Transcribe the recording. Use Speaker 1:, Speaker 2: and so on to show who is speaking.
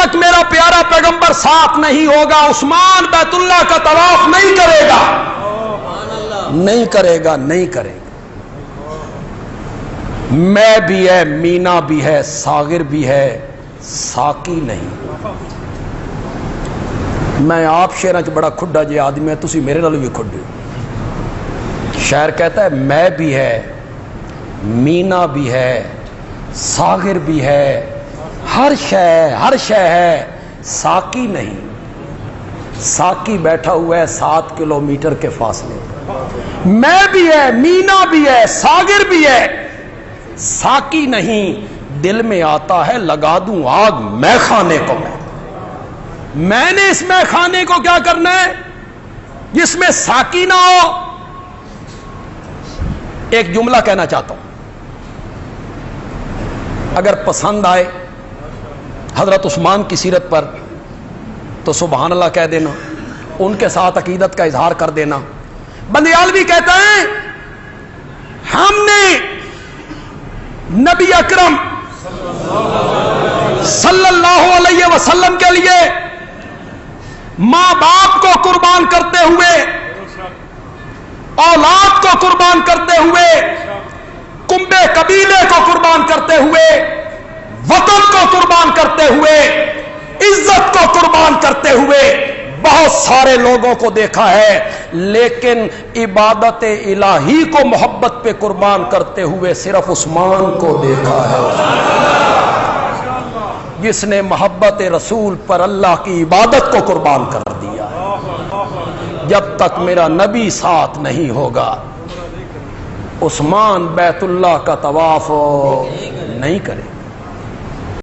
Speaker 1: تک میرا پیارا پیغمبر ساتھ نہیں ہوگا عثمان بیت اللہ کا طواف نہیں کرے گا، نہیں کرے گا، نہیں کرے گا۔ میں بھی ہے، مینا بھی ہے، ساغر بھی ہے، ساقی نہیں۔ میں آپ شہراں چ بڑا کھڈا جے آدمی ہے، تسی میرے نال بھی کھڈے۔ شاعر کہتا ہے میں بھی ہے، مینا بھی ہے، ساغر بھی ہے، ہر شے ہے، ساقی نہیں۔ ساقی بیٹھا ہوا ہے 7 کلومیٹر کے فاصلے پر۔ میں بھی ہے، مینا بھی ہے، ساغر بھی ہے، ساقی نہیں۔ دل میں آتا ہے لگا دوں آگ میں خانے کو، میں نے اس میں خانے کو کیا کرنا ہے جس میں ساقی نہ ہو۔ ایک جملہ کہنا چاہتا ہوں، اگر پسند آئے حضرت عثمان کی سیرت پر تو سبحان اللہ کہہ دینا، ان کے ساتھ عقیدت کا اظہار کر دینا۔ بندیالوی کہتا ہے ہم نے نبی اکرم صلی اللہ علیہ وسلم کے لیے ماں باپ کو قربان کرتے ہوئے، اولاد کو قربان کرتے ہوئے، کنبے قبیلے کو قربان کرتے ہوئے، وطن کو قربان کرتے ہوئے، عزت کو قربان کرتے ہوئے بہت سارے لوگوں کو دیکھا ہے، لیکن عبادت الہی کو محبت پہ قربان کرتے ہوئے صرف عثمان کو دیکھا ہے، جس نے محبت رسول پر اللہ کی عبادت کو قربان کر دیا ہے۔ جب تک میرا نبی ساتھ نہیں ہوگا عثمان بیت اللہ کا طواف نہیں کرے۔